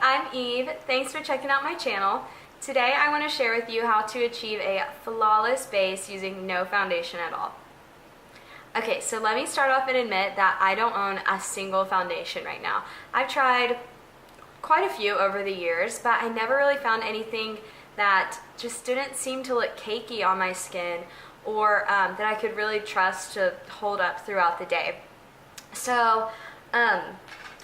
I'm Eve. Thanks for checking out my channel. Today I want to share with you how to achieve a flawless base using no foundation at all. Okay, so let me start off and admit that I don't own a single foundation right now. I've tried quite a few over the years, but I never really found anything that just didn't seem to look cakey on my skin or that I could really trust to hold up throughout the day. So,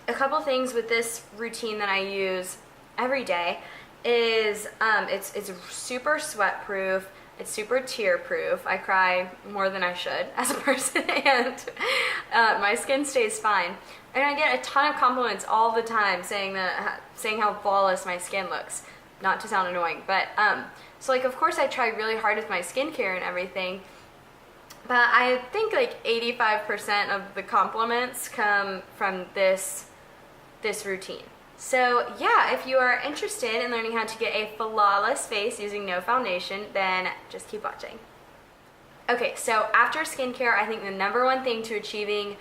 a couple things with this routine that I use every day is it's super sweat proof, it's super tear proof. I cry more than I should as a person, and my skin stays fine. And I get a ton of compliments all the time saying how flawless my skin looks. Not to sound annoying, but so like of course I try really hard with my skincare and everything. But I think like 85% of the compliments come from this routine. So yeah, if you are interested in learning how to get a flawless face using no foundation, then just keep watching. Okay, so after skincare, I think the number one thing to achieving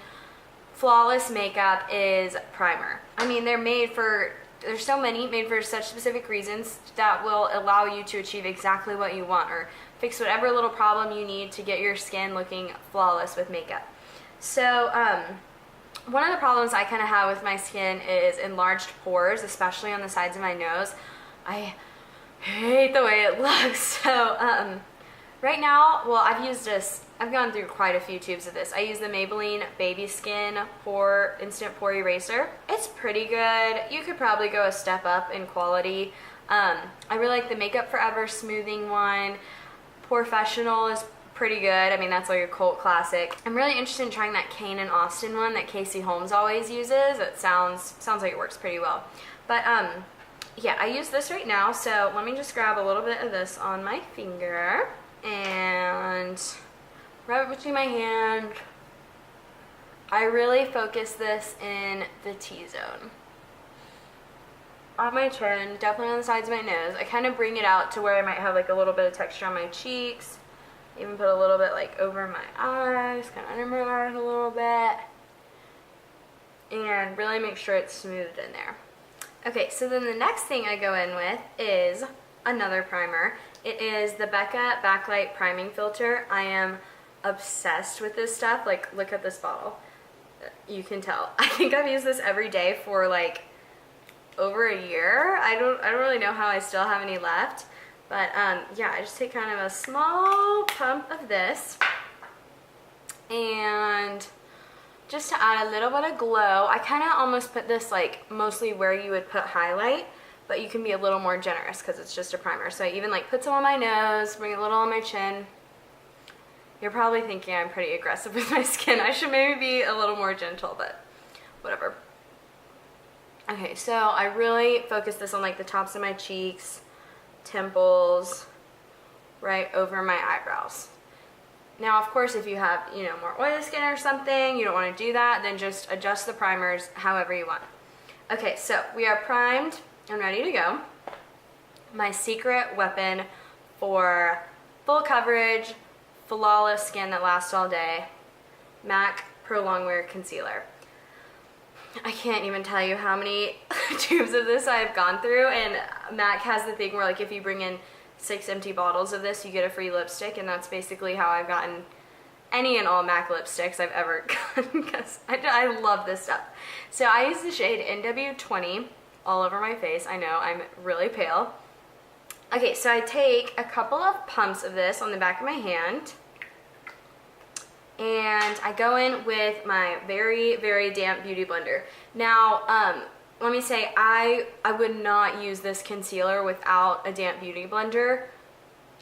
flawless makeup is primer. I mean, there's so many made for such specific reasons that will allow you to achieve exactly what you want or fix whatever little problem you need to get your skin looking flawless with makeup. So one of the problems I kind of have with my skin is enlarged pores, especially on the sides of my nose. I hate the way it looks. So right now, well, I've gone through quite a few tubes of this. I use the Maybelline Baby Skin Pore Instant Pore Eraser. It's pretty good. You could probably go a step up in quality. I really like the Makeup Forever smoothing one. Professional is pretty good. I mean, that's like a cult classic. I'm really interested in trying that Kane and Austin one that Casey Holmes always uses. It sounds like it works pretty well. But yeah, I use this right now. So let me just grab a little bit of this on my finger and rub it between my hand. I really focus this in the T-zone. On my chin, definitely on the sides of my nose. I kind of bring it out to where I might have like a little bit of texture on my cheeks. Even put a little bit like over my eyes, kind of under my eyes a little bit. And really make sure it's smoothed in there. Okay, so then the next thing I go in with is another primer. It is the Becca Backlight Priming Filter. I am obsessed with this stuff. Like, look at this bottle. You can tell. I think I've used this every day for like over a year. I don't really know how I still have any left. But yeah, I just take kind of a small pump of this and just to add a little bit of glow. I kind of almost put this like mostly where you would put highlight, but you can be a little more generous because it's just a primer. So I even like put some on my nose, bring a little on my chin. You're probably thinking I'm pretty aggressive with my skin. I should maybe be a little more gentle, but whatever. Okay, so I really focus this on like the tops of my cheeks, temples, right over my eyebrows. Now, of course, if you have, more oily skin or something, you don't want to do that, then just adjust the primers however you want. Okay, so we are primed and ready to go. My secret weapon for full coverage, flawless skin that lasts all day, MAC Prolongwear Concealer. I can't even tell you how many tubes of this I've gone through, and MAC has the thing where like if you bring in 6 empty bottles of this, you get a free lipstick, and that's basically how I've gotten any and all MAC lipsticks I've ever gotten because I love this stuff. So I use the shade NW20 all over my face. I know, I'm really pale. Okay, so I take a couple of pumps of this on the back of my hand, and I go in with my very, very damp beauty blender. Now, let me say, I would not use this concealer without a damp beauty blender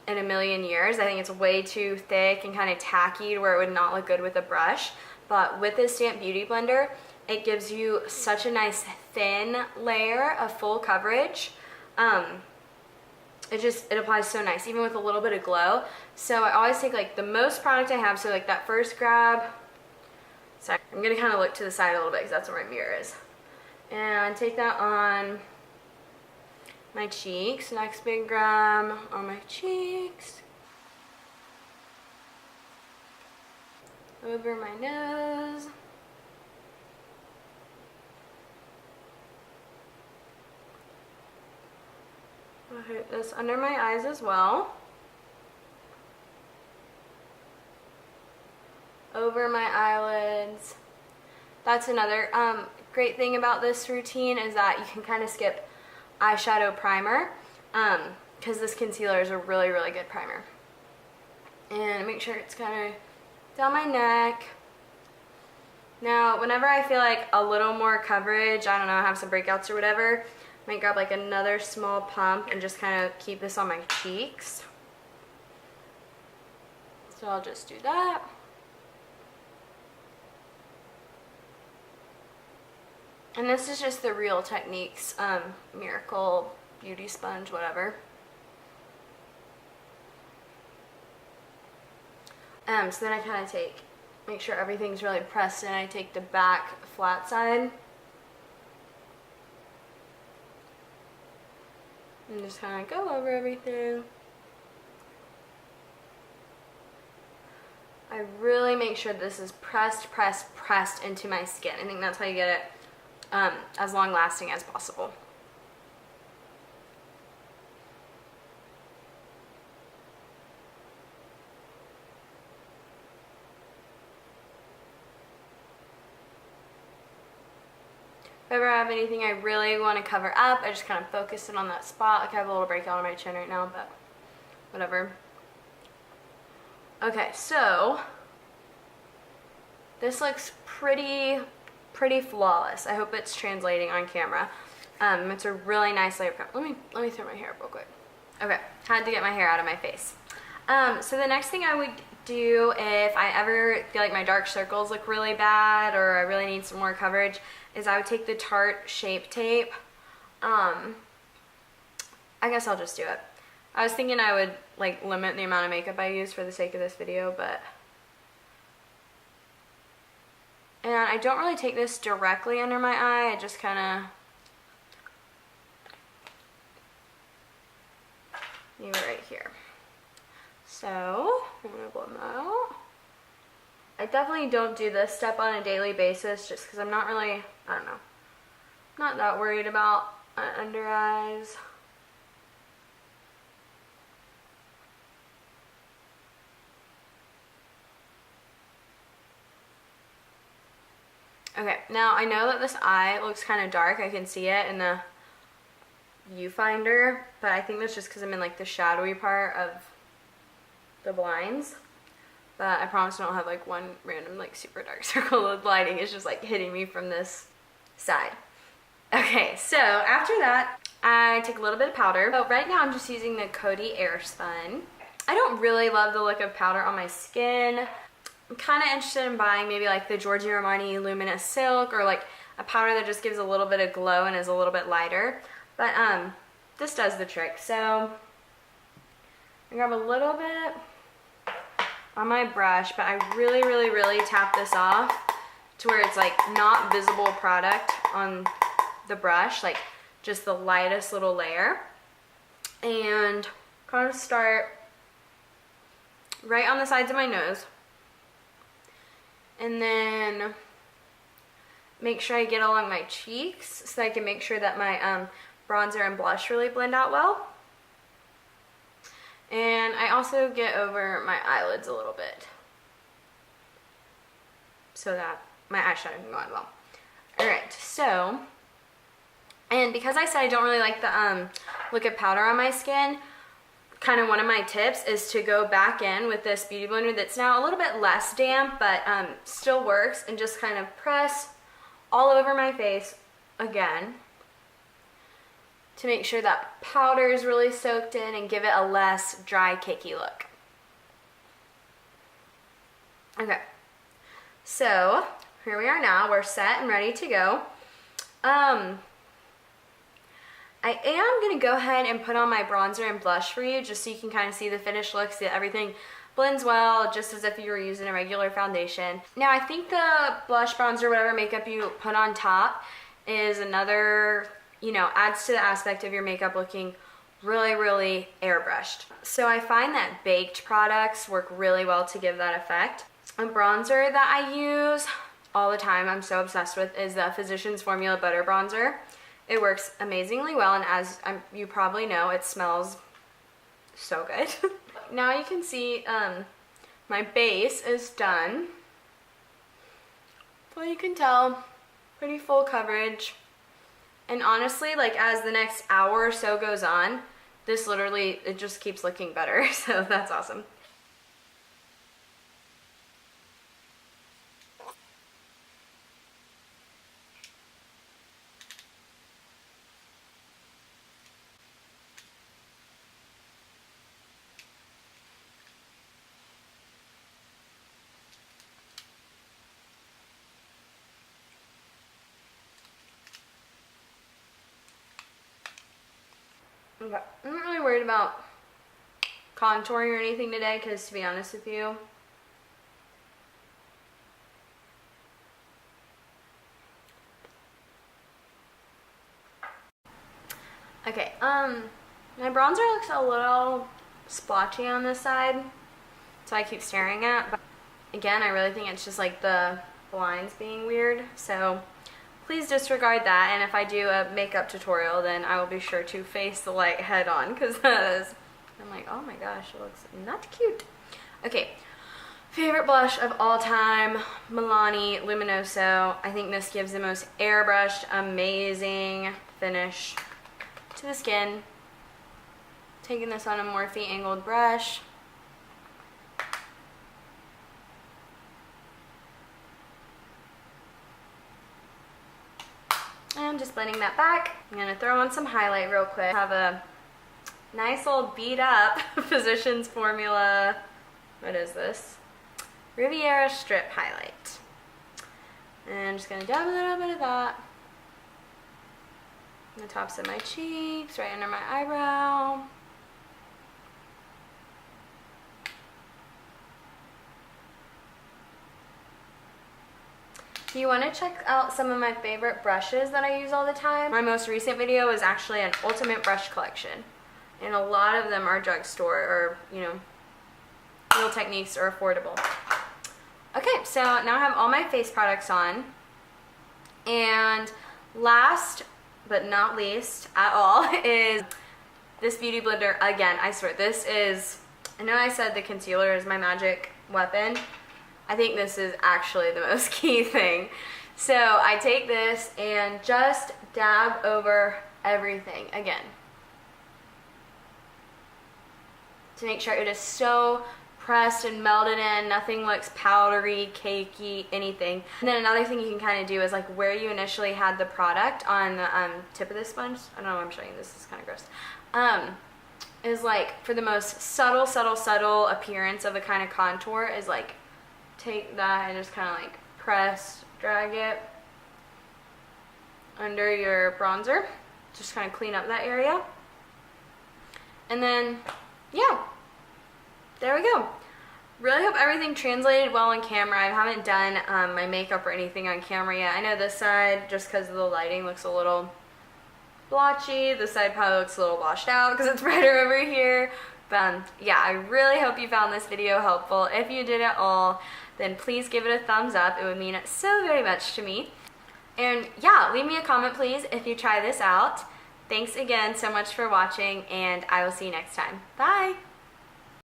in a million years. I think it's way too thick and kind of tacky to where it would not look good with a brush. But with this damp beauty blender, it gives you such a nice thin layer of full coverage. It applies so nice, even with a little bit of glow. So I always take like the most product I have, so like that first grab. Sorry, I'm gonna kind of look to the side a little bit because that's where my mirror is. And take that on my cheeks, next big grab on my cheeks. Over my nose. I'll hit this under my eyes as well. Over my eyelids. That's another great thing about this routine is that you can kind of skip eyeshadow primer because this concealer is a really, really good primer. And make sure it's kind of down my neck. Now, whenever I feel like a little more coverage, I don't know, have some breakouts or whatever, I might grab like another small pump and just kind of keep this on my cheeks. So I'll just do that. And this is just the Real Techniques Miracle Beauty Sponge, whatever. So then I kind of make sure everything's really pressed in. I take the back flat side. And just kind of go over everything. I really make sure this is pressed into my skin. I think that's how you get it as long lasting as possible. If I ever have anything I really want to cover up, I just kind of focus it on that spot. Like I have a little breakout on my chin right now, but whatever. Okay, so this looks pretty flawless. I hope it's translating on camera. It's a really nice layer. Let me throw my hair up real quick. Okay, had to get my hair out of my face. So the next thing I would do if I ever feel like my dark circles look really bad or I really need some more coverage is I would take the Tarte Shape Tape. I guess I'll just do it. I was thinking I would like limit the amount of makeup I use for the sake of this video, but and I don't really take this directly under my eye. I just kind of leave it right here. So I'm gonna blend that out. I definitely don't do this step on a daily basis just because I'm not really, I don't know, not that worried about under eyes. Okay, now I know that this eye looks kind of dark. I can see it in the viewfinder, but I think that's just because I'm in like the shadowy part of the blinds. But I promise I don't have like one random like super dark circle of lighting. It's just like hitting me from this side. Okay, so after that, I take a little bit of powder. So right now I'm just using the Coty Airspun. I don't really love the look of powder on my skin. I'm kind of interested in buying maybe like the Giorgio Armani Luminous Silk or like a powder that just gives a little bit of glow and is a little bit lighter. But this does the trick. So I grab a little bit on my brush, but I really tap this off to where it's like not visible product on the brush, like just the lightest little layer. And kind of start right on the sides of my nose. And then make sure I get along my cheeks so I can make sure that my bronzer and blush really blend out well. And I also get over my eyelids a little bit so that my eyeshadow can go on well. Alright, so, and because I said I don't really like the look of powder on my skin, kind of one of my tips is to go back in with this beauty blender that's now a little bit less damp, but still works, and just kind of press all over my face again to make sure that powder is really soaked in and give it a less dry, cakey look. Okay, so here we are now. We're set and ready to go. I am going to go ahead and put on my bronzer and blush for you just so you can kind of see the finished look, see that everything blends well, just as if you were using a regular foundation. Now, I think the blush, bronzer, whatever makeup you put on top is another, you know, adds to the aspect of your makeup looking really airbrushed. So I find that baked products work really well to give that effect. A bronzer that I use all the time, I'm so obsessed with, is the Physicians Formula Butter Bronzer. It works amazingly well, and as you probably know, it smells so good. Now you can see my base is done. Well, you can tell, pretty full coverage. And honestly, like as the next hour or so goes on, this literally, it just keeps looking better. So that's awesome. Okay. I'm not really worried about contouring or anything today, because to be honest with you, okay, my bronzer looks a little splotchy on this side, so I keep staring at, but again, I really think it's just like the lines being weird, so please disregard that, and if I do a makeup tutorial, then I will be sure to face the light head on, because I'm like, oh my gosh, it looks not cute. Okay, favorite blush of all time, Milani Luminoso. I think this gives the most airbrushed, amazing finish to the skin. Taking this on a Morphe angled brush. And just blending that back. I'm gonna throw on some highlight real quick. Have a nice old beat up Physicians Formula, what is this? Riviera Strip Highlight. And I'm just gonna dab a little bit of that on the tops of my cheeks, right under my eyebrow. If you want to check out some of my favorite brushes that I use all the time, my most recent video is actually an ultimate brush collection. And a lot of them are drugstore or, you know, Real Techniques or affordable. Okay, so now I have all my face products on. And last but not least at all is this Beauty Blender. Again, I swear, this is, I know I said the concealer is my magic weapon. I think this is actually the most key thing. So I take this and just dab over everything again to make sure it is so pressed and melted in, nothing looks powdery, cakey, anything. And then another thing you can kind of do is like where you initially had the product on the tip of the sponge, I don't know why I'm showing you this, is kind of gross, is like for the most subtle appearance of a kind of contour is like take that and just kind of like press, drag it under your bronzer, just kind of clean up that area. And then, yeah, there we go. Really hope everything translated well on camera. I haven't done my makeup or anything on camera yet. I know this side, just because of the lighting, looks a little blotchy. This side probably looks a little washed out because it's brighter over here. But yeah, I really hope you found this video helpful. If you did at all, then please give it a thumbs up. It would mean so very much to me. And yeah, leave me a comment please if you try this out. Thanks again so much for watching, and I will see you next time. Bye!